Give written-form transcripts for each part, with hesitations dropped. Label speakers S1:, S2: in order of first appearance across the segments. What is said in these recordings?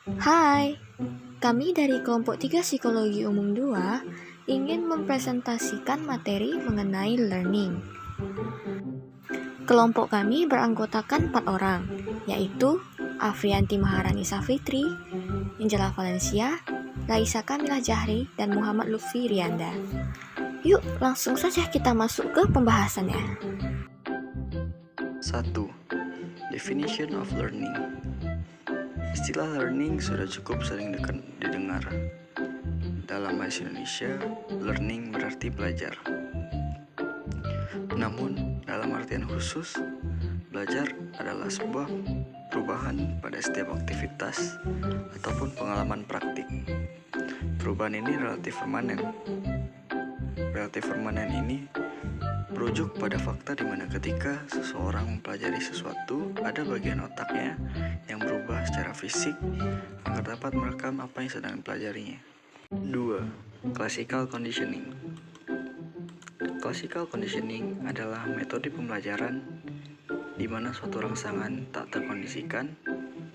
S1: Hai, kami dari kelompok 3 Psikologi Umum 2 ingin mempresentasikan materi mengenai learning. Kelompok kami beranggotakan 4 orang, yaitu Afrianti Maharani Safitri, Angela Valencia, Laisa Kamilah Jahri, dan Muhammad Lutfi Rianda. Yuk, langsung saja kita masuk ke pembahasannya.
S2: 1. Definition of learning. Istilah learning sudah cukup sering didengar. Dalam bahasa Indonesia, learning berarti belajar. Namun, dalam artian khusus, belajar adalah sebuah perubahan pada setiap aktivitas ataupun pengalaman praktik. Perubahan ini relatif permanen. Relatif permanen ini merujuk pada fakta di mana ketika seseorang mempelajari sesuatu, ada bagian otaknya yang berubah secara fisik agar dapat merekam apa yang sedang dipelajarinya. 2. Classical conditioning. Classical conditioning adalah metode pembelajaran di mana suatu rangsangan tak terkondisikan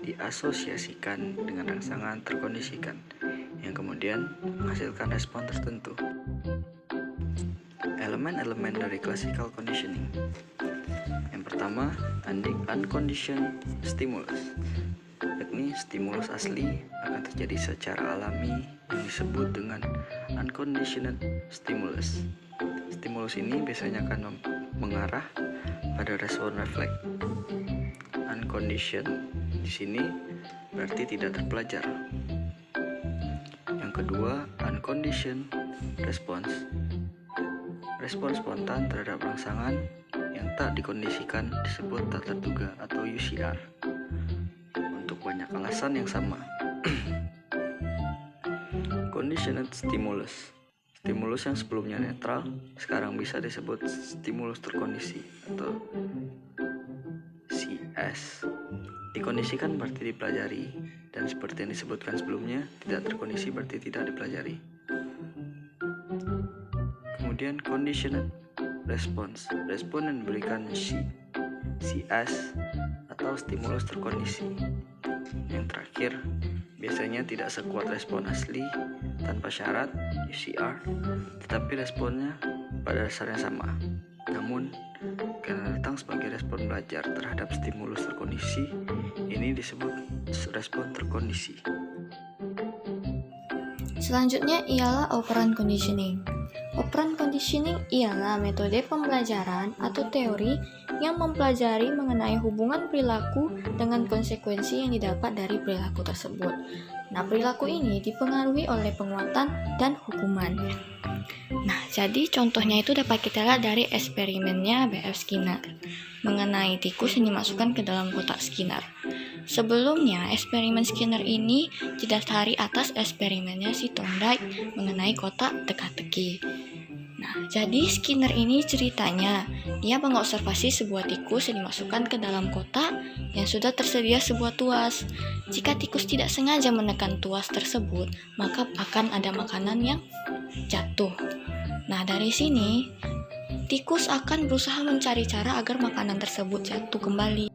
S2: diasosiasikan dengan rangsangan terkondisikan yang kemudian menghasilkan respon tertentu. Elemen-elemen dari classical conditioning. Yang pertama, unconditioned stimulus, yakni stimulus asli akan terjadi secara alami yang disebut dengan unconditioned stimulus. Stimulus ini biasanya akan mengarah pada respon refleks. Unconditioned di sini berarti tidak terpelajar. Yang kedua, unconditioned response. Respon spontan terhadap rangsangan yang tak dikondisikan disebut tak terduga atau UCR untuk banyak alasan yang sama. Conditioned stimulus. Stimulus yang sebelumnya netral sekarang bisa disebut stimulus terkondisi atau CS. Dikondisikan berarti dipelajari, dan seperti yang disebutkan sebelumnya, tidak terkondisi berarti tidak dipelajari. Kemudian conditioned response, respon yang diberikan CS atau stimulus terkondisi. Yang terakhir, biasanya tidak sekuat respon asli tanpa syarat UCR, tetapi responnya pada dasarnya sama. Namun, karena datang sebagai respon belajar terhadap stimulus terkondisi, ini disebut respon terkondisi.
S1: Selanjutnya ialah operant conditioning. Operant conditioning ialah metode pembelajaran atau teori yang mempelajari mengenai hubungan perilaku dengan konsekuensi yang didapat dari perilaku tersebut. Nah, perilaku ini dipengaruhi oleh penguatan dan hukuman. Nah, jadi contohnya itu dapat kita lihat dari eksperimennya B.F. Skinner mengenai tikus yang dimasukkan ke dalam kotak Skinner. Sebelumnya, eksperimen Skinner ini didasari atas eksperimennya si Thorndike mengenai kotak teka-teki. Nah, jadi Skinner ini ceritanya, dia mengobservasi sebuah tikus yang dimasukkan ke dalam kotak yang sudah tersedia sebuah tuas. Jika tikus tidak sengaja menekan tuas tersebut, maka akan ada makanan yang jatuh. Nah, dari sini, tikus akan berusaha mencari cara agar makanan tersebut jatuh kembali.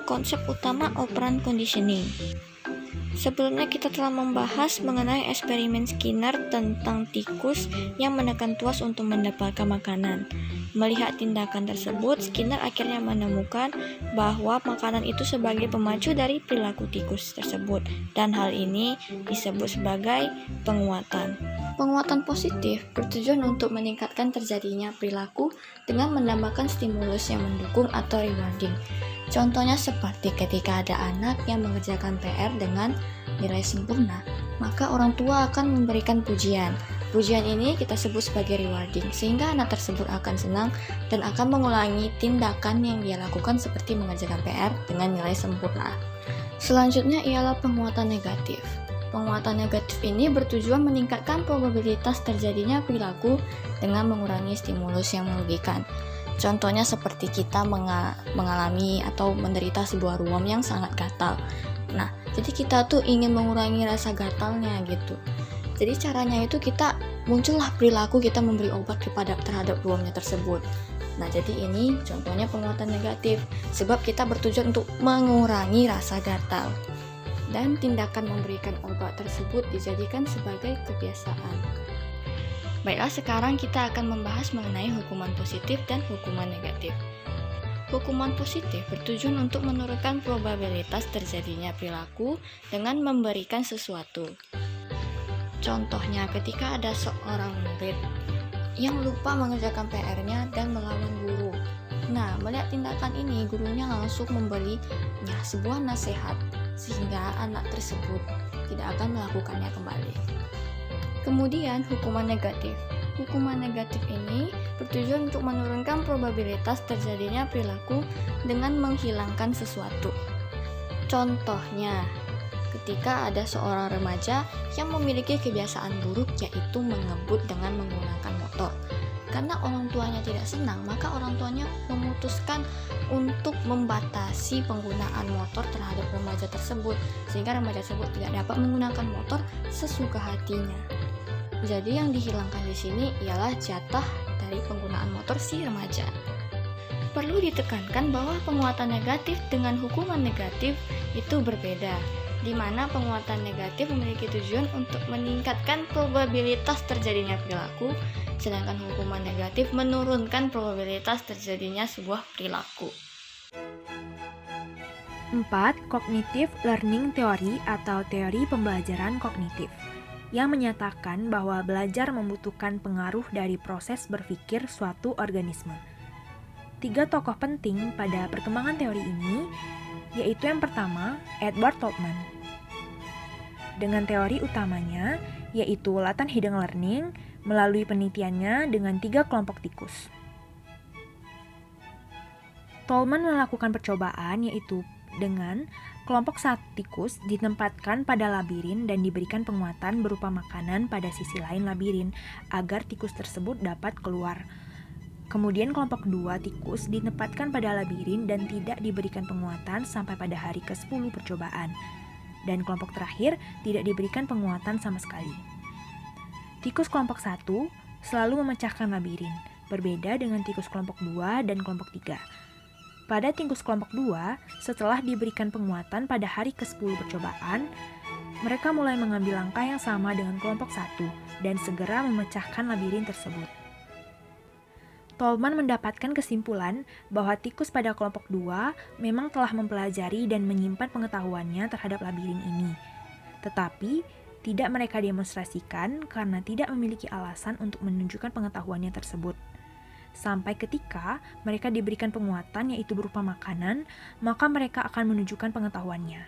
S1: Konsep utama operant conditioning. Sebelumnya kita telah membahas mengenai eksperimen Skinner tentang tikus yang menekan tuas untuk mendapatkan makanan. Melihat tindakan tersebut, Skinner akhirnya menemukan bahwa makanan itu sebagai pemacu dari perilaku tikus tersebut, dan hal ini disebut sebagai penguatan. Penguatan positif bertujuan untuk meningkatkan terjadinya perilaku dengan menambahkan stimulus yang mendukung atau rewarding. Contohnya seperti ketika ada anak yang mengerjakan PR dengan nilai sempurna, maka orang tua akan memberikan pujian. Pujian ini kita sebut sebagai rewarding, sehingga anak tersebut akan senang dan akan mengulangi tindakan yang dia lakukan seperti mengerjakan PR dengan nilai sempurna. Selanjutnya ialah penguatan negatif. Penguatan negatif ini bertujuan meningkatkan probabilitas terjadinya perilaku dengan mengurangi stimulus yang merugikan. Contohnya seperti kita mengalami atau menderita sebuah ruam yang sangat gatal. Nah, jadi kita tuh ingin mengurangi rasa gatalnya gitu. Jadi caranya itu kita muncullah perilaku kita memberi obat terhadap ruamnya tersebut. Nah, jadi ini contohnya penguatan negatif, sebab kita bertujuan untuk mengurangi rasa gatal. Dan tindakan memberikan obat tersebut dijadikan sebagai kebiasaan. Baiklah, sekarang kita akan membahas mengenai hukuman positif dan hukuman negatif. Hukuman positif bertujuan untuk menurunkan probabilitas terjadinya perilaku dengan memberikan sesuatu. Contohnya, ketika ada seorang murid yang lupa mengerjakan PR-nya dan melawan guru. Nah, melihat tindakan ini, gurunya langsung memberinya sebuah nasihat sehingga anak tersebut tidak akan melakukannya kembali. Kemudian, hukuman negatif. Hukuman negatif ini bertujuan untuk menurunkan probabilitas terjadinya perilaku dengan menghilangkan sesuatu. Contohnya, ketika ada seorang remaja yang memiliki kebiasaan buruk yaitu mengebut dengan menggunakan motor. Karena orang tuanya tidak senang, maka orang tuanya memutuskan untuk membatasi penggunaan motor terhadap remaja tersebut, sehingga remaja tersebut tidak dapat menggunakan motor sesuka hatinya. Jadi yang dihilangkan di sini ialah jatah dari penggunaan motor si remaja. Perlu ditekankan bahwa penguatan negatif dengan hukuman negatif itu berbeda, di mana penguatan negatif memiliki tujuan untuk meningkatkan probabilitas terjadinya perilaku, sedangkan hukuman negatif menurunkan probabilitas terjadinya sebuah perilaku.
S3: 4. Cognitive Learning Theory atau teori pembelajaran kognitif, yang menyatakan bahwa belajar membutuhkan pengaruh dari proses berpikir suatu organisme. 3 tokoh penting pada perkembangan teori ini, yaitu yang pertama, Edward Tolman. Dengan teori utamanya, yaitu latent hidden learning, melalui penelitiannya dengan 3 kelompok tikus. Tolman melakukan percobaan, yaitu dengan kelompok 1 tikus ditempatkan pada labirin dan diberikan penguatan berupa makanan pada sisi lain labirin agar tikus tersebut dapat keluar. Kemudian kelompok 2 tikus ditempatkan pada labirin dan tidak diberikan penguatan sampai pada hari ke-10 percobaan. Dan kelompok terakhir tidak diberikan penguatan sama sekali. Tikus kelompok 1 selalu memecahkan labirin, berbeda dengan tikus kelompok 2 dan kelompok 3. Pada tikus kelompok 2, setelah diberikan penguatan pada hari ke-10 percobaan, mereka mulai mengambil langkah yang sama dengan kelompok 1 dan segera memecahkan labirin tersebut. Tolman mendapatkan kesimpulan bahwa tikus pada kelompok 2 memang telah mempelajari dan menyimpan pengetahuannya terhadap labirin ini. Tetapi, tidak mereka demonstrasikan karena tidak memiliki alasan untuk menunjukkan pengetahuannya tersebut. Sampai ketika mereka diberikan penguatan yaitu berupa makanan, maka mereka akan menunjukkan pengetahuannya.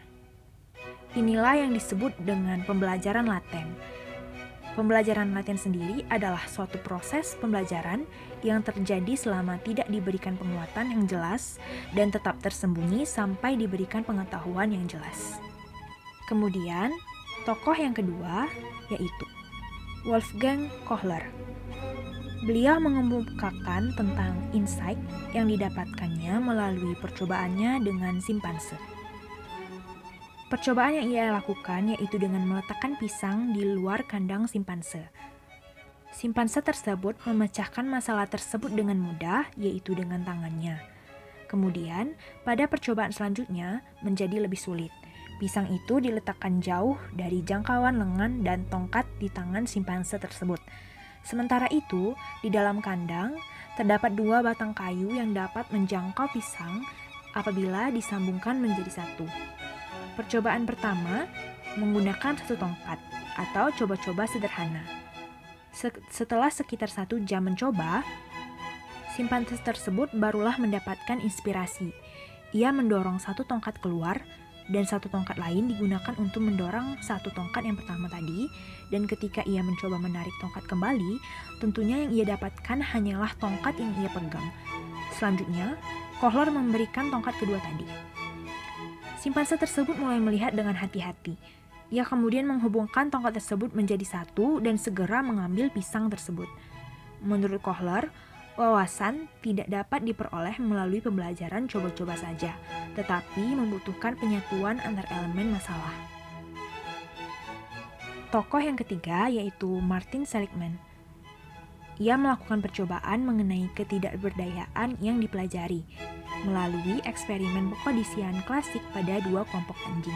S3: Inilah yang disebut dengan pembelajaran laten. Pembelajaran laten sendiri adalah suatu proses pembelajaran yang terjadi selama tidak diberikan penguatan yang jelas dan tetap tersembunyi sampai diberikan pengetahuan yang jelas. Kemudian, tokoh yang kedua yaitu Wolfgang Kohler. Beliau mengemukakan tentang insight yang didapatkannya melalui percobaannya dengan simpanse. Percobaan yang ia lakukan yaitu dengan meletakkan pisang di luar kandang simpanse. Simpanse tersebut memecahkan masalah tersebut dengan mudah, yaitu dengan tangannya. Kemudian, pada percobaan selanjutnya menjadi lebih sulit. Pisang itu diletakkan jauh dari jangkauan lengan dan tongkat di tangan simpanse tersebut. Sementara itu, di dalam kandang, terdapat 2 batang kayu yang dapat menjangkau pisang apabila disambungkan menjadi 1. Percobaan pertama menggunakan 1 tongkat atau coba-coba sederhana. Setelah sekitar 1 jam mencoba, simpanse tersebut barulah mendapatkan inspirasi. Ia mendorong 1 tongkat keluar, dan 1 tongkat lain digunakan untuk mendorong 1 tongkat yang pertama tadi, dan ketika ia mencoba menarik tongkat kembali, tentunya yang ia dapatkan hanyalah tongkat yang ia pegang. Selanjutnya, Kohler memberikan tongkat kedua tadi. Simpanse tersebut mulai melihat dengan hati-hati. Ia kemudian menghubungkan tongkat tersebut menjadi 1 dan segera mengambil pisang tersebut. Menurut Kohler, wawasan tidak dapat diperoleh melalui pembelajaran coba-coba saja, tetapi membutuhkan penyatuan antar elemen masalah. Tokoh yang ketiga yaitu Martin Seligman. ia melakukan percobaan mengenai ketidakberdayaan yang dipelajari melalui eksperimen pengkondisian klasik pada 2 kelompok anjing.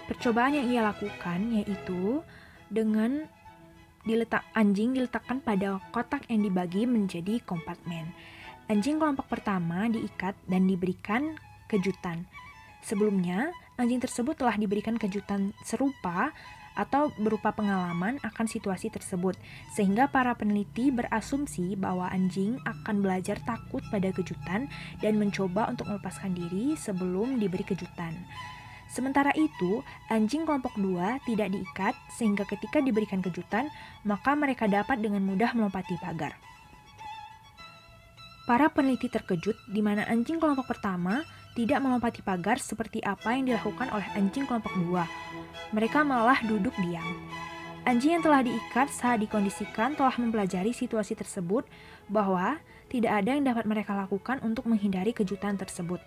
S3: Percobaan yang ia lakukan yaitu dengan anjing diletakkan pada kotak yang dibagi menjadi kompartemen. Anjing kelompok pertama diikat dan diberikan kejutan. Sebelumnya, anjing tersebut telah diberikan kejutan serupa atau berupa pengalaman akan situasi tersebut, sehingga para peneliti berasumsi bahwa anjing akan belajar takut pada kejutan dan mencoba untuk melepaskan diri sebelum diberi kejutan. Sementara itu, anjing kelompok 2 tidak diikat, sehingga ketika diberikan kejutan, maka mereka dapat dengan mudah melompati pagar. Para peneliti terkejut di mana anjing kelompok pertama tidak melompati pagar seperti apa yang dilakukan oleh anjing kelompok 2. Mereka malah duduk diam. Anjing yang telah diikat saat dikondisikan telah mempelajari situasi tersebut bahwa tidak ada yang dapat mereka lakukan untuk menghindari kejutan tersebut.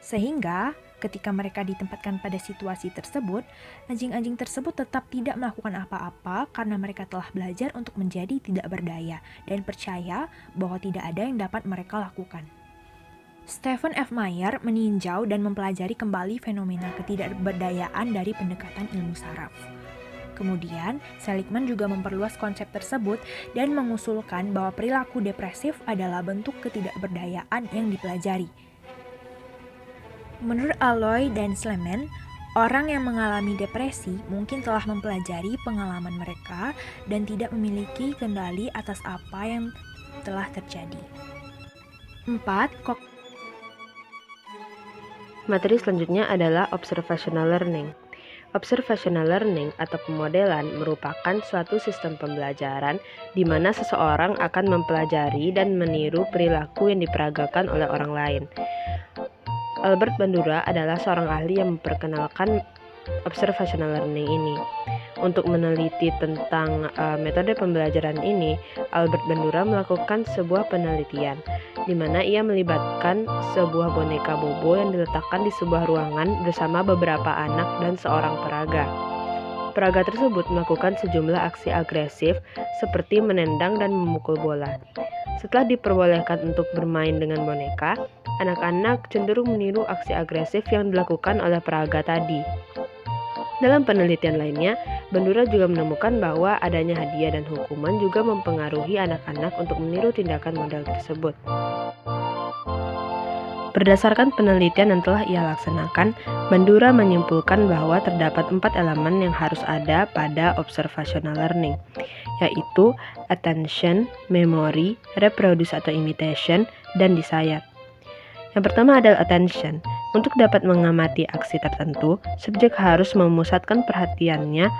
S3: Sehingga ketika mereka ditempatkan pada situasi tersebut, anjing-anjing tersebut tetap tidak melakukan apa-apa karena mereka telah belajar untuk menjadi tidak berdaya dan percaya bahwa tidak ada yang dapat mereka lakukan. Stephen F. Meyer meninjau dan mempelajari kembali fenomena ketidakberdayaan dari pendekatan ilmu saraf. Kemudian, Seligman juga memperluas konsep tersebut dan mengusulkan bahwa perilaku depresif adalah bentuk ketidakberdayaan yang dipelajari. Menurut Alloy dan Sleman, orang yang mengalami depresi mungkin telah mempelajari pengalaman mereka dan tidak memiliki kendali atas apa yang telah terjadi. 4.
S4: Materi selanjutnya adalah observational learning. Observational learning atau pemodelan merupakan suatu sistem pembelajaran di mana seseorang akan mempelajari dan meniru perilaku yang diperagakan oleh orang lain. Albert Bandura adalah seorang ahli yang memperkenalkan observational learning ini. Untuk meneliti tentang metode pembelajaran ini, Albert Bandura melakukan sebuah penelitian di mana ia melibatkan sebuah boneka bobo yang diletakkan di sebuah ruangan bersama beberapa anak dan seorang peraga. Peraga tersebut melakukan sejumlah aksi agresif seperti menendang dan memukul bola. Setelah diperbolehkan untuk bermain dengan boneka, anak-anak cenderung meniru aksi agresif yang dilakukan oleh peraga tadi. Dalam penelitian lainnya, Bandura juga menemukan bahwa adanya hadiah dan hukuman juga mempengaruhi anak-anak untuk meniru tindakan model tersebut. Berdasarkan penelitian yang telah ia laksanakan, Bandura menyimpulkan bahwa terdapat 4 elemen yang harus ada pada observational learning, yaitu attention, memory, reproduce atau imitation, dan desire. Yang pertama adalah attention. Untuk dapat mengamati aksi tertentu, subjek harus memusatkan perhatiannya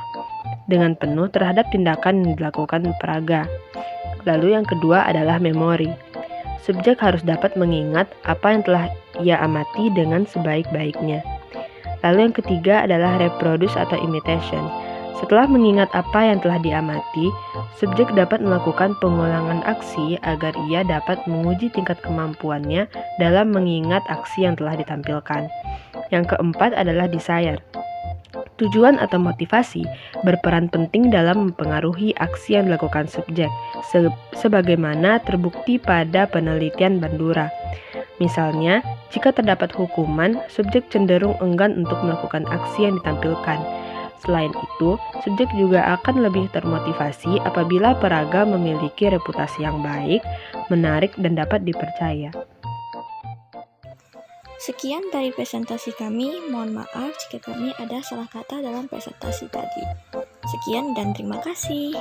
S4: dengan penuh terhadap tindakan yang dilakukan peraga. Lalu yang kedua adalah memory. Subjek harus dapat mengingat apa yang telah ia amati dengan sebaik-baiknya. Lalu yang ketiga adalah reproduce atau imitation. Setelah mengingat apa yang telah diamati, subjek dapat melakukan pengulangan aksi agar ia dapat menguji tingkat kemampuannya dalam mengingat aksi yang telah ditampilkan. Yang keempat adalah desire. Tujuan atau motivasi berperan penting dalam mempengaruhi aksi yang dilakukan subjek, sebagaimana terbukti pada penelitian Bandura. Misalnya, jika terdapat hukuman, subjek cenderung enggan untuk melakukan aksi yang ditampilkan. Selain itu, subjek juga akan lebih termotivasi apabila peraga memiliki reputasi yang baik, menarik, dan dapat dipercaya.
S1: Sekian dari presentasi kami. Mohon maaf jika kami ada salah kata dalam presentasi tadi. Sekian dan terima kasih.